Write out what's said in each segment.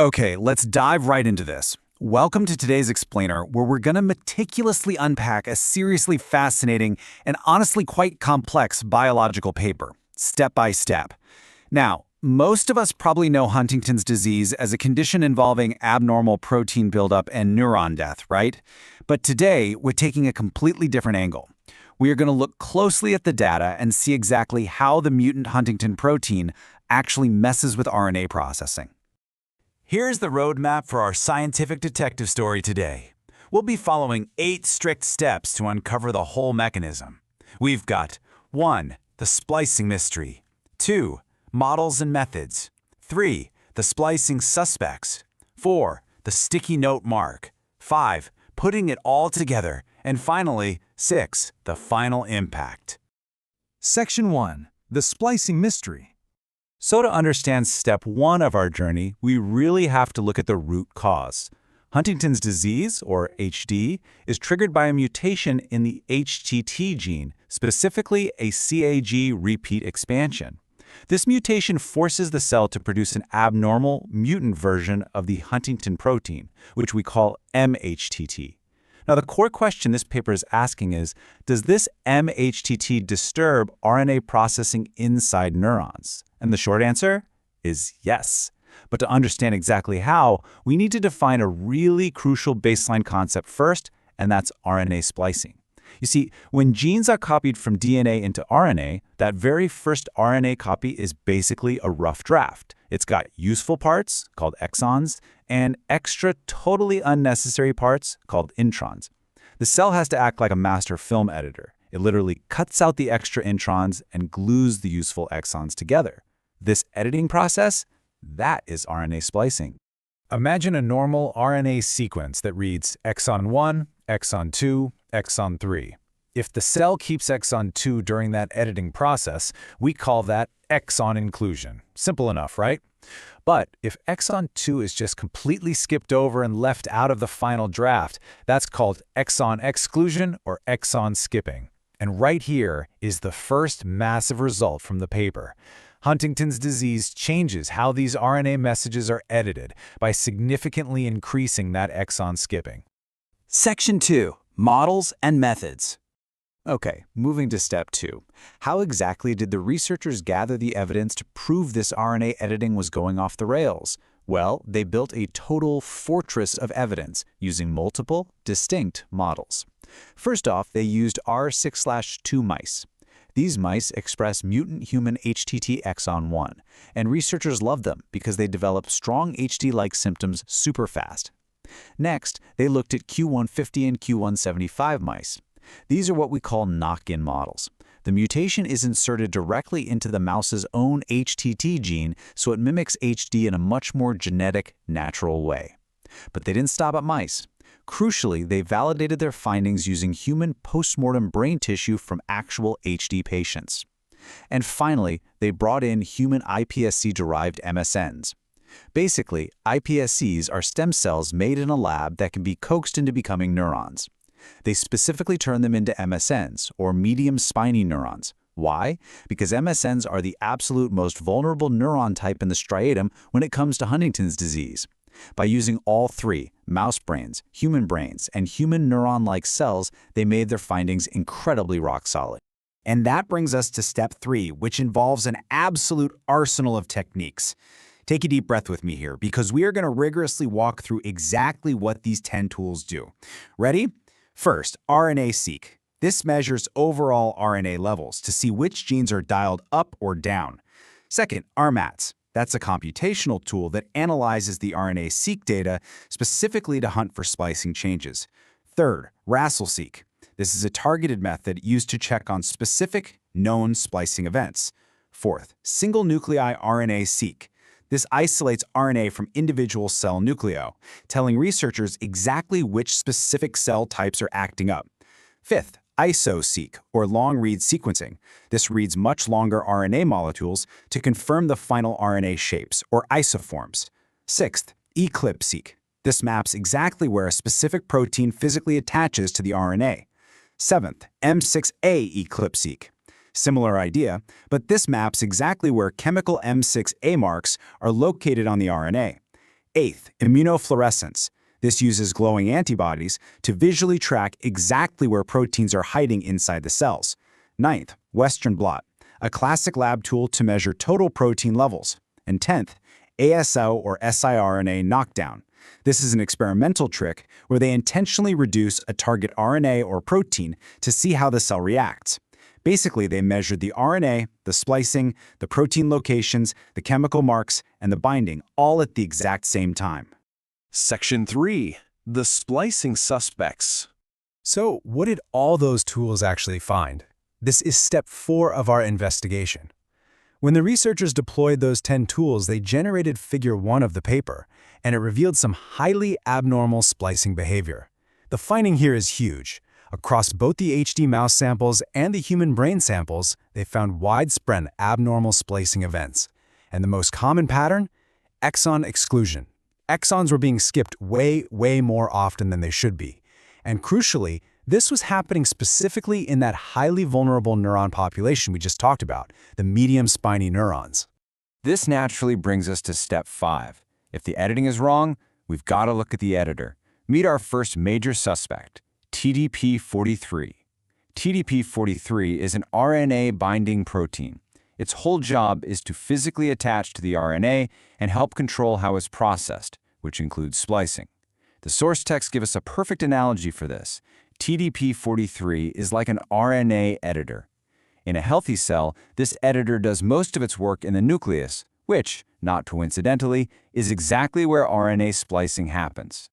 Okay, let's dive right into this. Welcome to today's explainer, where we're going to meticulously unpack a seriously fascinating and honestly quite complex biological paper, step by step. Now, most of us probably know Huntington's disease as a condition involving abnormal protein buildup and neuron death, right? But today, we're taking a completely different angle. We are going to look closely at the data and see exactly how the mutant Huntingtin protein actually messes with RNA processing. Here's the roadmap for our scientific detective story today. We'll be following 8 strict steps to uncover the whole mechanism. We've got 1. The splicing mystery. 2. Models and methods. 3. The splicing suspects. 4. The sticky note mark. 5. Putting it all together. And finally, 6. The final impact. Section 1. The splicing mystery. So to understand step 1 of our journey, we really have to look at the root cause. Huntington's disease, or HD, is triggered by a mutation in the HTT gene, specifically a CAG repeat expansion. This mutation forces the cell to produce an abnormal mutant version of the Huntingtin protein, which we call mHTT. Now, the core question this paper is asking is, does this mHTT disturb RNA processing inside neurons? And the short answer is yes. But to understand exactly how, we need to define a really crucial baseline concept first, and that's RNA splicing. You see, when genes are copied from DNA into RNA, that very first RNA copy is basically a rough draft. It's got useful parts, called exons, and extra totally unnecessary parts, called introns. The cell has to act like a master film editor. It literally cuts out the extra introns and glues the useful exons together. This editing process, that is RNA splicing. Imagine a normal RNA sequence that reads exon 1, exon 2, exon 3. If the cell keeps exon 2 during that editing process, we call that exon inclusion. Simple enough, right? But if exon 2 is just completely skipped over and left out of the final draft, that's called exon exclusion or exon skipping. And right here is the first massive result from the paper. Huntington's disease changes how these RNA messages are edited by significantly increasing that exon skipping. Section 2. Models and methods. Okay, moving to step 2. How exactly did the researchers gather the evidence to prove this RNA editing was going off the rails? Well, they built a total fortress of evidence using multiple, distinct models. First off, they used R6/2 mice. These mice express mutant human HTT exon 1, and researchers love them because they develop strong HD-like symptoms super fast. Next, they looked at Q150 and Q175 mice. These are what we call knock-in models. The mutation is inserted directly into the mouse's own HTT gene, so it mimics HD in a much more genetic, natural way. But they didn't stop at mice. Crucially, they validated their findings using human postmortem brain tissue from actual HD patients. And finally, they brought in human iPSC-derived MSNs. Basically, iPSCs are stem cells made in a lab that can be coaxed into becoming neurons. They specifically turn them into MSNs, or medium spiny neurons. Why? Because MSNs are the absolute most vulnerable neuron type in the striatum when it comes to Huntington's disease. By using all 3, mouse brains, human brains, and human neuron-like cells, they made their findings incredibly rock solid. And that brings us to step 3, which involves an absolute arsenal of techniques. Take a deep breath with me here, because we are going to rigorously walk through exactly what these 10 tools do. Ready? First, RNA-seq. This measures overall RNA levels to see which genes are dialed up or down. Second, RMATs. That's a computational tool that analyzes the RNA-seq data specifically to hunt for splicing changes. Third, RASL-seq. This is a targeted method used to check on specific, known splicing events. Fourth, single nuclei RNA-seq. This isolates RNA from individual cell nuclei, telling researchers exactly which specific cell types are acting up. Fifth, ISO-seq, or long-read sequencing. This reads much longer RNA molecules to confirm the final RNA shapes, or isoforms. Sixth, ECLIP-seq. This maps exactly where a specific protein physically attaches to the RNA. Seventh, M6A ECLIP-seq. Similar idea, but this maps exactly where chemical M6A marks are located on the RNA. 8th, immunofluorescence. This uses glowing antibodies to visually track exactly where proteins are hiding inside the cells. 9th, Western blot, a classic lab tool to measure total protein levels. And 10th, ASO or siRNA knockdown. This is an experimental trick where they intentionally reduce a target RNA or protein to see how the cell reacts. Basically, they measured the RNA, the splicing, the protein locations, the chemical marks, and the binding all at the exact same time. Section 3. The splicing suspects. So, what did all those tools actually find? This is step 4 of our investigation. When the researchers deployed those 10 tools, they generated figure 1 of the paper, and it revealed some highly abnormal splicing behavior. The finding here is huge. Across both the HD mouse samples and the human brain samples, they found widespread abnormal splicing events. And the most common pattern? Exon exclusion. Exons were being skipped way more often than they should be. And crucially, this was happening specifically in that highly vulnerable neuron population we just talked about, the medium spiny neurons. This naturally brings us to step 5. If the editing is wrong, we've got to look at the editor. Meet our first major suspect, TDP-43. TDP-43 is an RNA-binding protein. Its whole job is to physically attach to the RNA and help control how it's processed, which includes splicing. The source texts give us a perfect analogy for this. TDP-43 is like an RNA editor. In a healthy cell, this editor does most of its work in the nucleus, which, not coincidentally, is exactly where RNA splicing happens.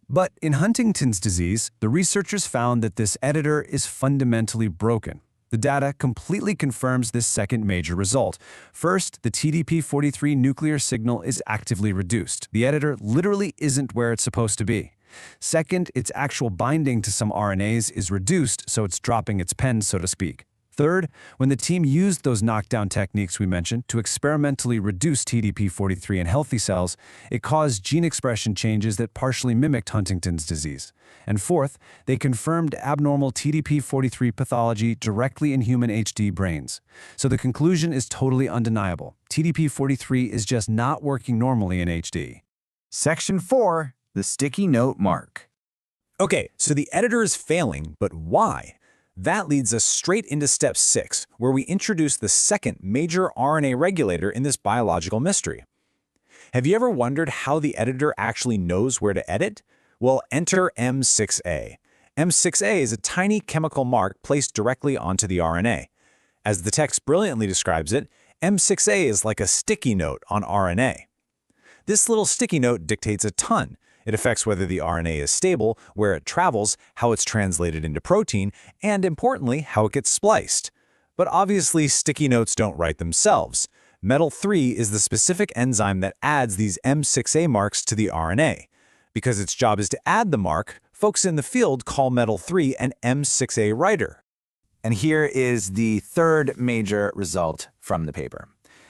But in Huntington's disease, the researchers found that this editor is fundamentally broken. The data completely confirms this second major result. First, the TDP-43 nuclear signal is actively reduced. The editor literally isn't where it's supposed to be. Second, its actual binding to some RNAs is reduced, so it's dropping its pen, so to speak. Third, when the team used those knockdown techniques we mentioned to experimentally reduce TDP-43 in healthy cells, it caused gene expression changes that partially mimicked Huntington's disease. And fourth, they confirmed abnormal TDP-43 pathology directly in human HD brains. So the conclusion is totally undeniable. TDP-43 is just not working normally in HD. Section 4. The sticky note mark. Okay, so the editor is failing, but why? That leads us straight into step 6, where we introduce the second major RNA regulator in this biological mystery. Have you ever wondered how the editor actually knows where to edit? Well, enter M6A. M6A is a tiny chemical mark placed directly onto the RNA. As the text brilliantly describes it, M6A is like a sticky note on RNA. This little sticky note dictates a ton. It affects whether the RNA is stable, where it travels, how it's translated into protein, and importantly, how it gets spliced. But obviously, sticky notes don't write themselves. Metal-3 is the specific enzyme that adds these M6A marks to the RNA. Because its job is to add the mark, folks in the field call Metal-3 an M6A writer. And here is the third major result from the paper.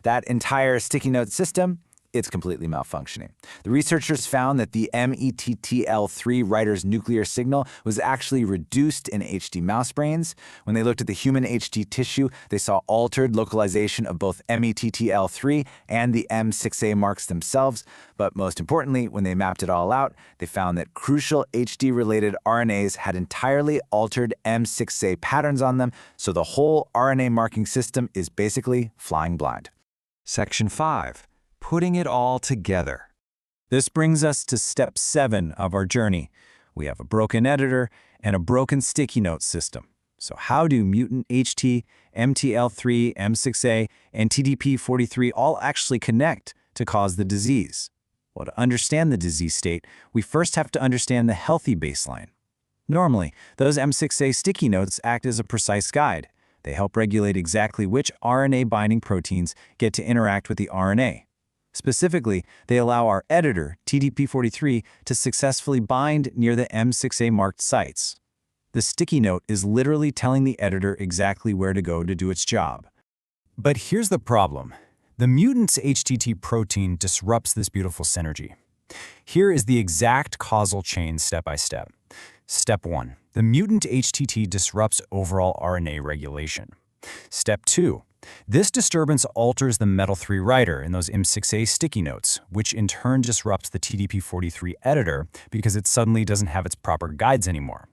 That entire sticky note system, it's completely malfunctioning. The researchers found that the METTL3 writer's nuclear signal was actually reduced in HD mouse brains. When they looked at the human HD tissue, they saw altered localization of both METTL3 and the M6A marks themselves. But most importantly, when they mapped it all out, they found that crucial HD-related RNAs had entirely altered M6A patterns on them, so the whole RNA marking system is basically flying blind. Section 5. Putting it all together. This brings us to step 7 of our journey. We have a broken editor and a broken sticky note system. So how do mutant HT, MTL3, M6A, and TDP-43 all actually connect to cause the disease? Well, to understand the disease state, we first have to understand the healthy baseline. Normally, those M6A sticky notes act as a precise guide. They help regulate exactly which RNA-binding proteins get to interact with the RNA. Specifically, they allow our editor, TDP-43, to successfully bind near the M6A marked sites. The sticky note is literally telling the editor exactly where to go to do its job. But here's the problem. The mutant's HTT protein disrupts this beautiful synergy. Here is the exact causal chain step by step. Step 1. The mutant HTT disrupts overall RNA regulation. Step 2. This disturbance alters the metal 3 writer in those M6A sticky notes, which in turn disrupts the TDP-43 editor because it suddenly doesn't have its proper guides anymore.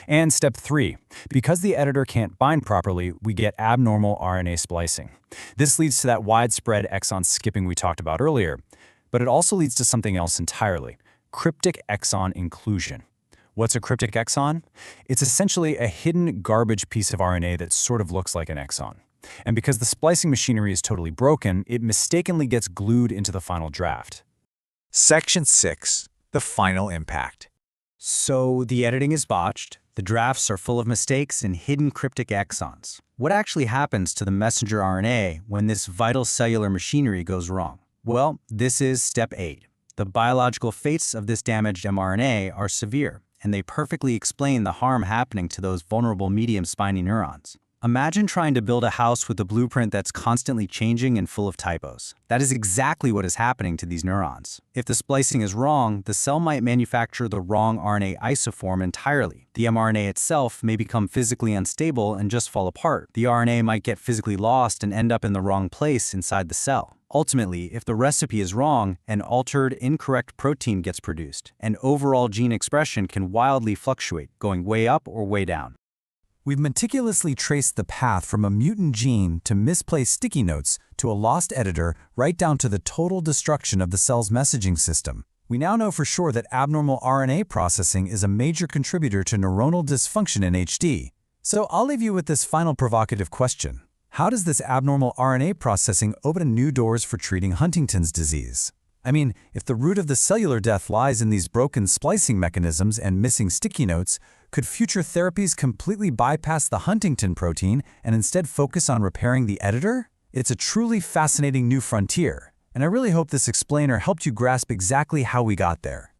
And step 3, because the editor can't bind properly, we get abnormal RNA splicing. This leads to that widespread exon skipping we talked about earlier, but it also leads to something else entirely: cryptic exon inclusion. What's a cryptic exon? It's essentially a hidden garbage piece of RNA that sort of looks like an exon. And because the splicing machinery is totally broken, it mistakenly gets glued into the final draft. Section 6. The final impact. So the editing is botched, the drafts are full of mistakes and hidden cryptic exons. What actually happens to the messenger RNA when this vital cellular machinery goes wrong? Well, this is step 8. The biological fates of this damaged mRNA are severe, and they perfectly explain the harm happening to those vulnerable medium spiny neurons. Imagine trying to build a house with a blueprint that's constantly changing and full of typos. That is exactly what is happening to these neurons. If the splicing is wrong, the cell might manufacture the wrong RNA isoform entirely. The mRNA itself may become physically unstable and just fall apart. The RNA might get physically lost and end up in the wrong place inside the cell. Ultimately, if the recipe is wrong, an altered, incorrect protein gets produced, and overall gene expression can wildly fluctuate, going way up or way down. We've meticulously traced the path from a mutant gene to misplaced sticky notes to a lost editor right down to the total destruction of the cell's messaging system. We now know for sure that abnormal RNA processing is a major contributor to neuronal dysfunction in HD. So I'll leave you with this final provocative question. How does this abnormal RNA processing open new doors for treating Huntington's disease? I mean, if the root of the cellular death lies in these broken splicing mechanisms and missing sticky notes, could future therapies completely bypass the Huntingtin protein and instead focus on repairing the editor? It's a truly fascinating new frontier, and I really hope this explainer helped you grasp exactly how we got there.